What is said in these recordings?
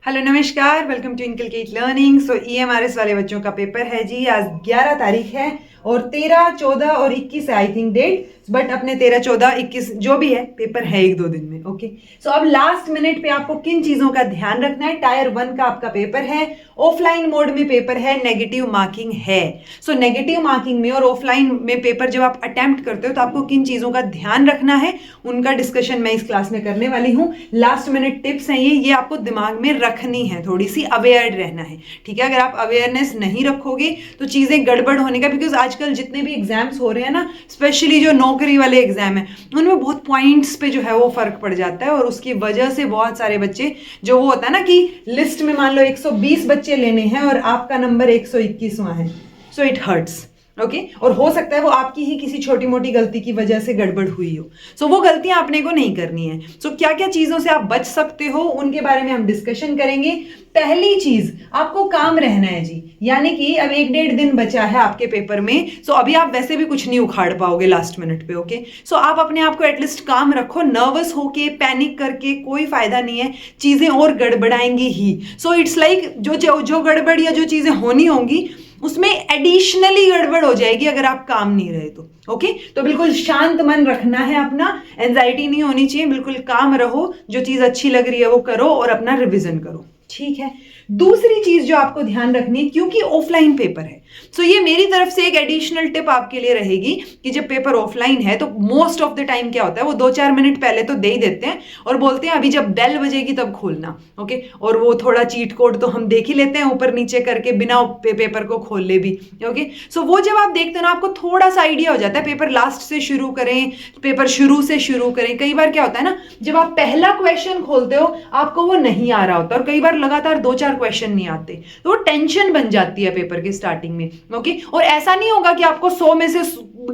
Hello नमस्कार, welcome to inculcate learning. So EMRS वाले बच्चों का पेपर है जी। आज 11 तारीख है और 13, 14 और 21 है आई थिंक डेट, बट अपने 13, 14, 21 जो भी है पेपर है 1-2 दिन में। ओके, सो अब लास्ट मिनट पे आपको किन चीजों का ध्यान रखना है। टायर 1 का आपका पेपर है, ऑफलाइन मोड में पेपर है, नेगेटिव मार्किंग है। सो नेगेटिव मार्किंग में और ऑफलाइन में पेपर जब आप अटेम्प्ट करते हो तो आपको किन चीजों का ध्यान रखना है, उनका डिस्कशन मैं इस क्लास में करने वाली हूँ। लास्ट मिनट टिप्स हैं ये आपको दिमाग में रखनी है, थोड़ी सी अवेयर रहना है, ठीक है। अगर आप अवेयरनेस नहीं रखोगे तो चीजें गड़बड़ होने का, बिकॉज आजकल जितने भी एग्जाम्स हो रहे हैं ना, स्पेशली जो नौकरी वाले एग्जाम है, उनमें बहुत पॉइंट्स पे जो है वो फर्क पड़ जाता है और उसकी वजह से बहुत सारे बच्चे जो वो होता है ना कि लिस्ट में मान लो 120 बच्चे लेने हैं और आपका नंबर 121वां है, सो इट हर्ट्स। ओके, और हो सकता है वो आपकी ही किसी छोटी मोटी गलती की वजह से गड़बड़ हुई हो। सो वो गलतियां आपने को नहीं करनी है। सो क्या क्या चीजों से आप बच सकते हो उनके बारे में हम डिस्कशन करेंगे। पहली चीज, आपको काम रहना है जी, यानी कि अब 1-1.5 दिन बचा है आपके पेपर में। सो अभी आप वैसे भी कुछ नहीं उखाड़ पाओगे लास्ट मिनट पे। ओके, सो आप अपने आप को एटलीस्ट काम रखो। नर्वस होके पैनिक करके कोई फायदा नहीं है, चीजें और गड़बड़ाएंगी ही। सो इट्स लाइक जो गड़बड़ या जो चीजें होनी होंगी उसमें एडिशनली गड़बड़ हो जाएगी अगर आप काम नहीं रहे तो। ओके, तो बिल्कुल शांत मन रखना है अपना, एंजाइटी नहीं होनी चाहिए, बिल्कुल काम रहो, जो चीज अच्छी लग रही है वो करो और अपना रिवीजन करो, ठीक है। दूसरी चीज जो आपको ध्यान रखनी है, क्योंकि ऑफलाइन पेपर है, सो ये मेरी तरफ से एक एडिशनल टिप आपके लिए रहेगी कि जब पेपर ऑफलाइन है तो मोस्ट ऑफ द टाइम क्या होता है, वो 2-4 मिनट पहले तो दे ही देते हैं और बोलते हैं अभी जब बेल बजेगी तब खोलना। ओके, और वो थोड़ा चीट कोड तो हम देख ही लेते हैं ऊपर नीचे करके बिना पेपर को खोल ले भी। ओके, सो वो जब आप देखते हो ना, आपको थोड़ा सा आइडिया हो जाता है पेपर लास्ट से शुरू करें, पेपर शुरू से शुरू करें। कई बार क्या होता है ना, जब आप पहला क्वेश्चन खोलते हो आपको वो नहीं आ रहा होता और कई बार लगातार 2-4 क्वेश्चन नहीं आते, तो वो टेंशन बन जाती है पेपर के स्टार्टिंग में। ओके, और ऐसा नहीं होगा कि आपको 100 में से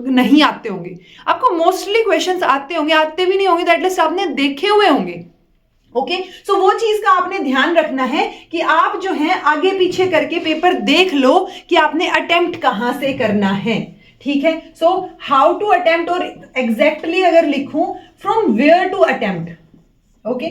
नहीं आते होंगे, आपको मोस्टली क्वेश्चंस आते होंगे, आते भी नहीं होंगे तो एटलीस्ट आपने देखे हुए होंगे। ओके, सो वो चीज का आपने ध्यान रखना है कि आप जो है आगे पीछे करके पेपर देख लो कि आपने अटेम्प्ट कहां से करना है, ठीक है। सो हाउ टू अटेम्प्ट, और एग्जैक्टली अगर लिखूं from where to attempt. Okay,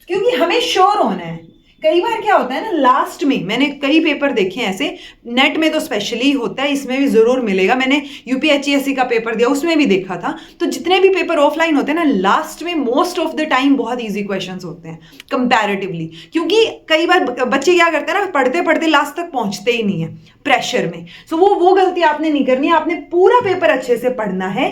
क्योंकि हमें श्योर होना है। कई बार क्या होता है ना, लास्ट में मैंने कई पेपर देखे हैं ऐसे, नेट में तो स्पेशली होता है, इसमें भी जरूर मिलेगा। मैंने यूपीएचसीएससी का पेपर दिया, उसमें भी देखा था। तो जितने भी पेपर ऑफलाइन होते हैं ना, लास्ट में मोस्ट ऑफ द टाइम बहुत इजी क्वेश्चंस होते हैं कंपैरेटिवली, क्योंकि कई बार बच्चे क्या करते हैं ना, पढ़ते पढ़ते लास्ट तक पहुंचते ही नहीं है प्रेशर में। सो वो गलती आपने नहीं करनी है, आपने पूरा पेपर अच्छे से पढ़ना है।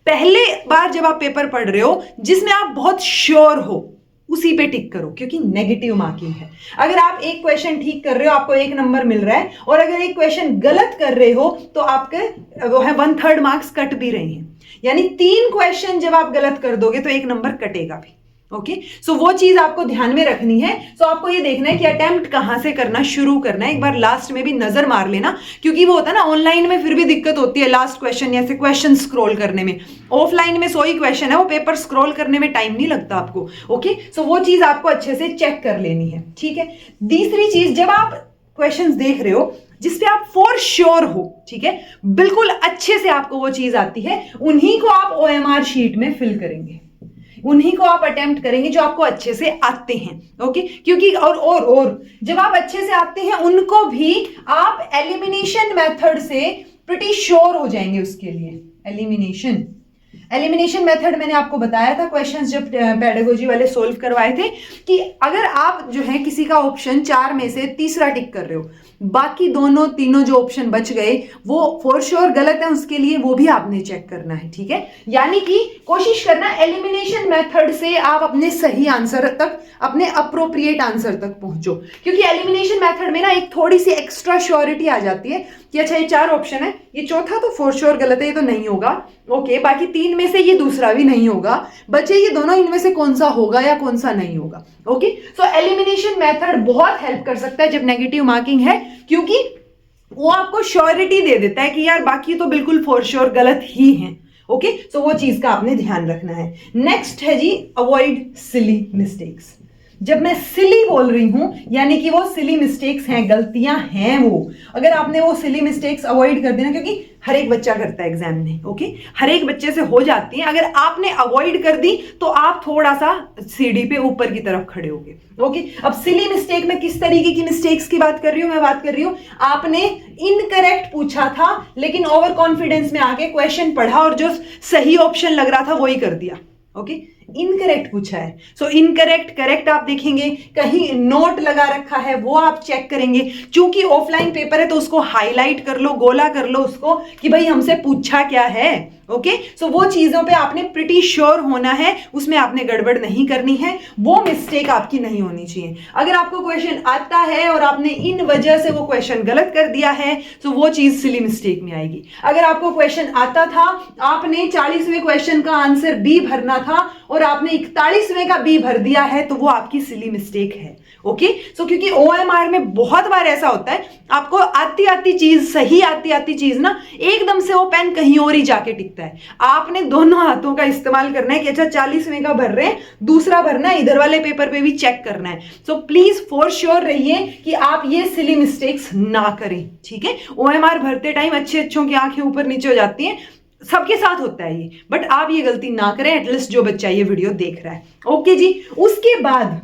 पहले बार जब आप पेपर पढ़ रहे हो जिसमें आप बहुत श्योर हो, उसी पे टिक करो, क्योंकि नेगेटिव मार्किंग है। अगर आप एक क्वेश्चन ठीक कर रहे हो आपको 1 नंबर मिल रहा है, और अगर एक क्वेश्चन गलत कर रहे हो तो आपके वो है 1/3 मार्क्स कट भी रहे हैं। यानी 3 क्वेश्चन जब आप गलत कर दोगे तो 1 नंबर कटेगा भी। ओके, सो वो चीज आपको ध्यान में रखनी है। सो आपको ये देखना है कि अटेम्प्ट कहां से करना शुरू करना है, एक बार लास्ट में भी नजर मार लेना, क्योंकि वो होता है ना ऑनलाइन में फिर भी दिक्कत होती है लास्ट क्वेश्चन या फिर क्वेश्चन स्क्रॉल करने में। ऑफलाइन में 100 ही क्वेश्चन है, वो पेपर स्क्रॉल करने में टाइम नहीं लगता आपको। ओके, सो वो चीज आपको अच्छे से चेक कर लेनी है, ठीक है। तीसरी चीज, जब आप क्वेश्चंस देख रहे हो जिसपे आप फॉर श्योर हो, ठीक है, बिल्कुल अच्छे से आपको वो चीज आती है, उन्हीं को आप ओएमआर शीट में फिल करेंगे, उन्हीं को आप अटेम्प्ट करेंगे जो आपको अच्छे से आते हैं। ओके, क्योंकि और जब आप अच्छे से आते हैं उनको भी आप एलिमिनेशन मेथड से प्रिटी श्योर हो जाएंगे। उसके लिए एलिमिनेशन मेथड मैंने आपको बताया था क्वेश्चंस जब पेडागोजी वाले सोल्व करवाए थे, कि अगर आप जो है किसी का ऑप्शन 4 में से तीसरा टिक कर रहे हो, बाकी तीनों जो ऑप्शन बच गए वो फॉर श्योर गलत है, उसके लिए वो भी आपने चेक करना है, ठीक है। यानी कि कोशिश करना एलिमिनेशन मेथड से आप अपने सही आंसर तक, अपने अप्रोप्रिएट आंसर तक पहुंचो, क्योंकि एलिमिनेशन मेथड में ना एक थोड़ी सी एक्स्ट्रा श्योरिटी आ जाती है कि अच्छा ये 4 ऑप्शन है, ये चौथा तो फॉर श्योर गलत है, ये तो नहीं होगा। ओके, बाकी 3 में से ये दूसरा भी नहीं होगा, बचे ये दोनों, इनमें से कौन सा होगा या कौन सा नहीं होगा। ओके, सो एलिमिनेशन मेथड बहुत हेल्प कर सकता है जब नेगेटिव मार्किंग है, क्योंकि वो आपको श्योरिटी दे देता है कि यार बाकी तो बिल्कुल फॉर श्योर गलत ही हैं। ओके, सो वो चीज का आपने ध्यान रखना है। नेक्स्ट है जी, अवॉइड सिली मिस्टेक्स। जब मैं सिली बोल रही हूं यानी कि वो सिली मिस्टेक्स हैं, गलतियां हैं वो, अगर आपने वो सिली मिस्टेक्स अवॉइड कर देना, क्योंकि हर एक बच्चा करता है एग्जाम में, ओके, हर एक बच्चे से हो जाती है, अगर आपने अवॉइड कर दी तो आप थोड़ा सा सीढ़ी पे ऊपर की तरफ खड़े होगे, ओके। अब सिली मिस्टेक में किस तरीके की मिस्टेक्स की बात कर रही हूं, मैं बात कर रही हूं आपने इनकरेक्ट पूछा था लेकिन ओवर कॉन्फिडेंस में आके क्वेश्चन पढ़ा और जो सही ऑप्शन लग रहा था वही कर दिया, ओके। इनकरेक्ट पूछा है, सो इनकरेक्ट करेक्ट आप देखेंगे, कहीं नोट लगा रखा है वो आप चेक करेंगे, क्योंकि ऑफलाइन पेपर है तो उसको हाईलाइट कर लो, गोला कर लो उसको कि भाई हमसे पूछा क्या है, ओके। सो वो चीजों पे आपने प्रिटी श्योर होना है, उसमें आपने गड़बड़ नहीं करनी है, वो मिस्टेक आपकी नहीं होनी चाहिए। अगर आपको क्वेश्चन आता है और आपने इन वजह से वो क्वेश्चन गलत कर दिया है तो वो चीज सिली मिस्टेक में आएगी। अगर आपको क्वेश्चन आता था, आपने 40वें क्वेश्चन का आंसर बी भरना था और आपने 41वें का बी भर दिया है तो वो आपकी सिली मिस्टेक है, ओके। सो क्योंकि ओएमआर में बहुत बार ऐसा होता है, आपको आती चीज, सही आती चीज ना एकदम से वो पेन कहीं और ही जाके टिकता है, आपने दोनों हाथों का इस्तेमाल करना है कि अच्छा 40वें का भर रहे हैं, दूसरा भरना है, इधर वाले पेपर पे भी चेक करना है। सो प्लीज फॉर श्योर रहिए कि आप ये सिली मिस्टेक्स ना करें, ठीक है। ओएमआर भरते टाइम अच्छों की आंखें ऊपर नीचे हो जाती हैं, सबके साथ होता है ये, बट आप ये गलती ना करें, एटलीस्ट जो बच्चा ये वीडियो देख रहा है, ओके जी। उसके बाद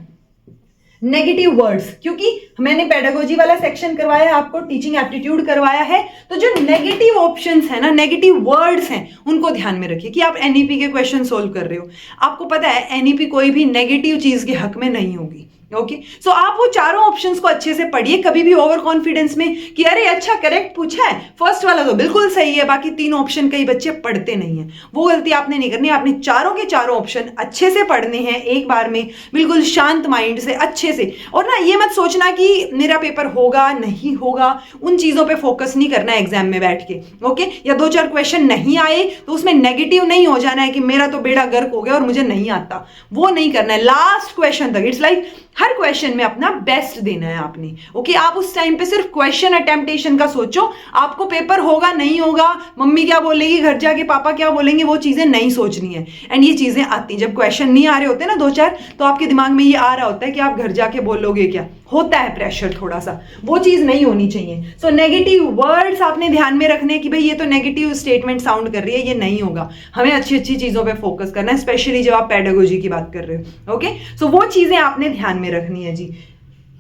नेगेटिव वर्ड्स, क्योंकि मैंने पेडागोजी वाला सेक्शन करवाया है, आपको टीचिंग एप्टीट्यूड करवाया है, तो जो नेगेटिव ऑप्शंस है ना, नेगेटिव वर्ड्स हैं, उनको ध्यान में रखिए कि आप एनईपी के क्वेश्चन सोल्व कर रहे हो, आपको पता है एनईपी कोई भी नेगेटिव चीज के हक में नहीं होगी, ओके। सो आप वो चारों ऑप्शंस को अच्छे से पढ़िए, कभी भी ओवर कॉन्फिडेंस में कि अरे अच्छा करेक्ट पूछा है, फर्स्ट वाला तो बिल्कुल सही है, बाकी 3 ऑप्शन कई बच्चे पढ़ते नहीं है, वो गलती आपने नहीं करनी, आपने चारों के चारों ऑप्शन अच्छे से पढ़ने हैं एक बार में, बिल्कुल शांत माइंड से अच्छे से। और ना ये मत सोचना कि मेरा पेपर होगा नहीं होगा, उन चीजों पे फोकस नहीं करना है एग्जाम में बैठ के, ओके। या 2-4 क्वेश्चन नहीं आए तो उसमें नेगेटिव नहीं हो जाना है कि मेरा तो बेड़ा गर्क हो गया और मुझे नहीं आता, वो नहीं करना है। लास्ट क्वेश्चन तक, इट्स लाइक हर क्वेश्चन में अपना बेस्ट देना है आपने, ओके। आप उस टाइम पे सिर्फ क्वेश्चन अटेम्प्टेशन का सोचो, आपको पेपर होगा नहीं होगा, मम्मी क्या बोलेगी, घर जाके पापा क्या बोलेंगे, वो चीजें नहीं सोचनी है। एंड ये चीजें आती, जब क्वेश्चन नहीं आ रहे होते ना 2-4, तो आपके दिमाग में ये आ रहा होता है कि आप घर जाके बोलोगे क्या, होता है प्रेशर थोड़ा सा, वो चीज नहीं होनी चाहिए। सो नेगेटिव वर्ड्स आपने ध्यान में रखने कि भाई ये तो नेगेटिव स्टेटमेंट साउंड कर रही है, ये नहीं होगा, हमें अच्छी चीजों पे फोकस करना है, स्पेशली जब आप पेडागोजी की बात कर रहे हो, ओके। सो वो चीजें आपने ध्यान में रखनी है जी,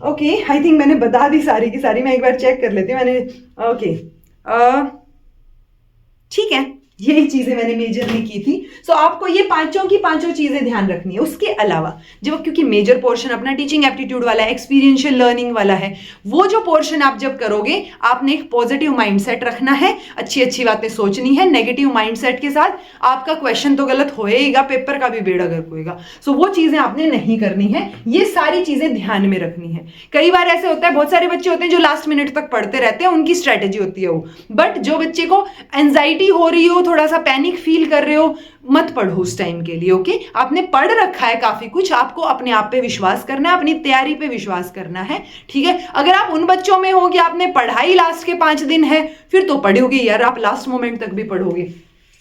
ओके। आई थिंक मैंने बता दी सारी की सारी, मैं एक बार चेक कर लेती हूँ मैंने, ओके, ठीक है, यही चीजें मैंने मेजरली की थी। सो आपको ये पांचों की पांचों चीजें ध्यान रखनी है। उसके अलावा जब, क्योंकि मेजर पोर्शन अपना टीचिंग एप्टीट्यूड वाला है, एक्सपीरियंशियल लर्निंग वाला है, वो जो पोर्शन आप जब करोगे आपने एक पॉजिटिव माइंडसेट रखना है, अच्छी बातें सोचनी है। नेगेटिव माइंडसेट के साथ आपका क्वेश्चन तो गलत होएगा, पेपर का भी बेड़ा गर्क होएगा। सो वो चीजें आपने नहीं करनी है, ये सारी चीजें ध्यान में रखनी है। कई बार ऐसे होता है, बहुत सारे बच्चे होते हैं जो लास्ट मिनट तक पढ़ते रहते हैं, उनकी स्ट्रेटेजी होती है वो, बट जो बच्चे को एंजाइटी हो रही हो, थोड़ा सा पैनिक फील कर रहे हो, मत पढ़ो उस टाइम के लिए, ओके। आपने पढ़ रखा है काफी कुछ, आपको अपने आप पे विश्वास करना है, अपनी तैयारी पे विश्वास करना है, ठीक है। अगर आप उन बच्चों में हो कि आपने पढ़ाई लास्ट के 5 दिन है, फिर तो पढ़ोगे यार, आप लास्ट मोमेंट तक भी पढ़ोगे,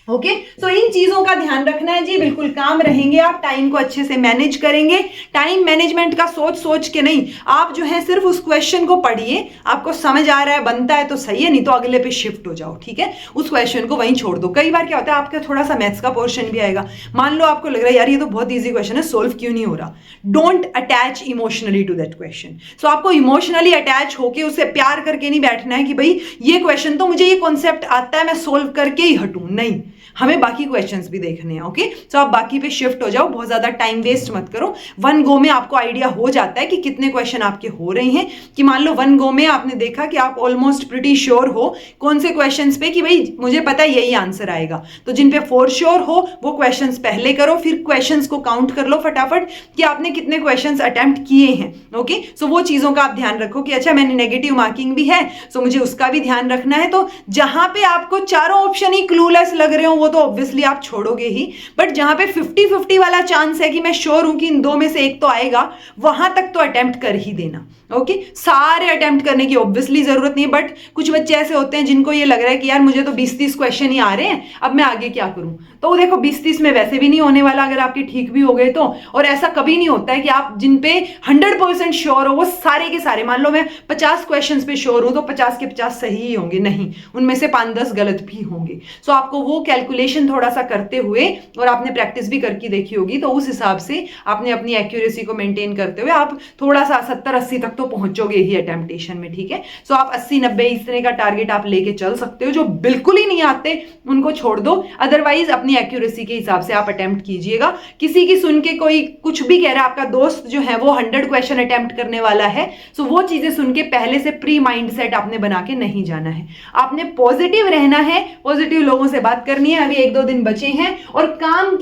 ओके। सो इन चीजों का ध्यान रखना है जी, बिल्कुल काम रहेंगे आप, टाइम को अच्छे से मैनेज करेंगे। टाइम मैनेजमेंट का सोच के नहीं, आप जो है सिर्फ उस क्वेश्चन को पढ़िए, आपको समझ आ रहा है, बनता है तो सही है, नहीं तो अगले पे शिफ्ट हो जाओ, ठीक है। उस क्वेश्चन को वहीं छोड़ दो। कई बार क्या होता है, आपका थोड़ा सा मैथ्स का पोर्शन भी आएगा, मान लो आपको लग रहा है यार ये तो बहुत ईजी क्वेश्चन है, सोल्व क्यों नहीं हो रहा, don't attach emotionally to that question. So आपको इमोशनली अटैच होकर उससे प्यार करके नहीं बैठना है कि भाई ये क्वेश्चन तो मुझे ये कॉन्सेप्ट आता है, मैं सोल्व करके ही हटूं, नहीं, हमें बाकी क्वेश्चंस भी देखने हैं, ओके। सो आप बाकी पे शिफ्ट हो जाओ, बहुत ज्यादा टाइम वेस्ट मत करो। 1 गो में आपको आइडिया हो जाता है कि कितने क्वेश्चन आपके हो रहे हैं, कि मान लो 1 गो में आपने देखा कि आप ऑलमोस्ट प्रिटी श्योर हो कौन से क्वेश्चंस पे कि भाई मुझे पता है यही आंसर आएगा, तो जिन पे फॉर श्योर हो वो क्वेश्चंस पहले करो, फिर क्वेश्चंस को काउंट कर लो फटाफट कि आपने कितने क्वेश्चंस अटेम्प्ट किए हैं, ओके। सो वो चीजों का आप ध्यान रखो कि अच्छा मैंने नेगेटिव मार्किंग भी है, सो मुझे उसका भी ध्यान रखना है। तो जहां पे आपको चारों ऑप्शन ही क्लूलेस लग रहे हो वो तो ऑब्वियसली आप छोड़ोगे ही, बट जहां पे 50-50 वाला चांस है कि मैं श्योर हूं कि इन दो में से एक तो आएगा, वहां तक तो अटेम्प्ट कर ही देना। ओके, सारे अटेम्प्ट करने की ऑब्वियसली जरूरत नहीं है, बट कुछ बच्चे ऐसे होते हैं जिनको ये लग रहा है कि यार मुझे तो 20-30 क्वेश्चन ही आ रहे हैं, अब मैं आगे क्या करूं। तो देखो 20-30 में वैसे भी नहीं होने वाला अगर आपके ठीक भी हो गए तो, और ऐसा कभी नहीं होता है कि आप जिन पे 100% श्योर हो वो सारे के सारे, मान लो मैं 50 क्वेश्चंस पे श्योर हूं तो 50 के 50 सही ही होंगे, नहीं, उनमें से 5-10 गलत भी होंगे। सो आपको वो कैलकुलेशन थोड़ा सा करते हुए, और आपने प्रैक्टिस भी करके देखी होगी, तो उस हिसाब से आपने अपनी एक्यूरेसी को मेंटेन करते हुए आप थोड़ा सा 70-80 तक तो पहुंचोगे ही अटेम्प्टेशन में, ठीक है। सो आप 80-90 इस तरह का टारगेट आप लेके चल सकते हो। जो बिल्कुल ही नहीं आते उनको छोड़ दो, अदरवाइज अपनी एक्यूरेसी के हिसाब से आप अटेम्प्ट कीजिएगा। किसी की सुन के कोई कुछ भी कह रहा है, आपका दोस्त जो है वो 100 क्वेश्चन अटेम्प्ट करने वाला है, सो वो चीजें सुन के पहले से प्री माइंड सेट आपने बना के नहीं जाना है। आपने पॉजिटिव रहना है, पॉजिटिव लोगों से बात करनी है। अभी 1-2 दिन बचे हैं, और काम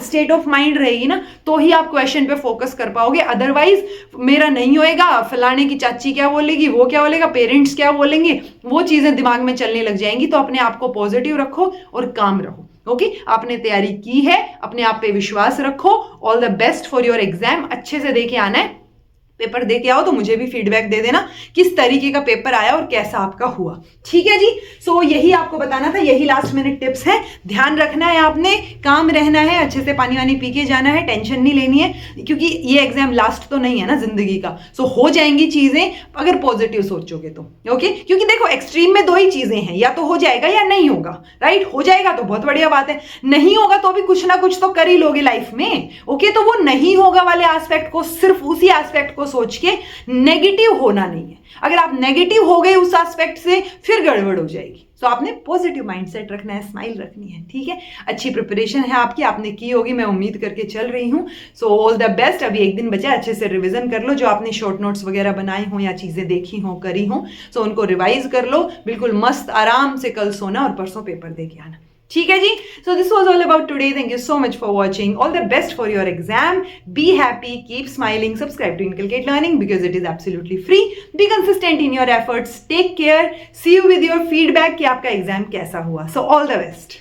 स्टेट ऑफ माइंड रहेगी ना, तो ही आप क्वेश्चन पे फोकस कर पाओगे। अदरवाइज मेरा नहीं होएगा, फलाने की चाची क्या बोलेगी, वो क्या बोलेगा, पेरेंट्स क्या बोलेंगे, वो चीजें दिमाग में चलने लग जाएंगी। तो अपने आप को पॉजिटिव रखो और काम रहो। ओके, आपने तैयारी की है, अपने आप पे विश्वास रखो। All the best for your exam. अच्छे से देके आना है, पेपर दे के आओ तो मुझे भी फीडबैक दे देना किस तरीके का पेपर आया और कैसा आपका हुआ, ठीक है जी। सो यही आपको बताना था, यही लास्ट मिनट टिप्स है। ध्यान रखना है आपने, काम रहना है, अच्छे से पानी वानी पी के जाना है, टेंशन नहीं लेनी है, क्योंकि ये एग्जाम लास्ट तो नहीं है ना जिंदगी का। सो हो जाएंगी चीजें अगर पॉजिटिव सोचोगे तो। ओके, क्योंकि देखो एक्सट्रीम में 2 ही चीजें हैं, या तो हो जाएगा या नहीं होगा, राइट। हो जाएगा तो बहुत बढ़िया बात है, नहीं होगा तो भी कुछ ना कुछ तो कर ही लोगे लाइफ में। ओके, तो वो नहीं होगा वाले एस्पेक्ट को, सिर्फ उसी एस्पेक्ट को सोच के नेगेटिव होना नहीं है। अगर आप नेगेटिव हो गए उस एस्पेक्ट से, फिर गड़बड़ हो जाएगी। तो आपने पॉजिटिव माइंडसेट रखना है, स्माइल रखनी है, ठीक है। अच्छी प्रिपरेशन है आपकी, आपने की होगी, मैं उम्मीद करके चल रही हूं। सो ऑल द बेस्ट। अभी 1 दिन बचा, अच्छे से रिवीजन कर लो, जो आपने शॉर्ट नोट्स वगैरह बनाए हो या चीजें देखी हो, करी हो, सो उनको रिवाइज कर लो। बिल्कुल मस्त आराम से कल सोना और परसों पेपर दे के आना, ठीक है जी। So this was all about today. Thank you so much for watching. All the best for your exam. Be happy, keep smiling, subscribe to inculcate learning because it is absolutely free. Be consistent in your efforts, take care, see you with your feedback कि आपका exam कैसा हुआ। So all the best.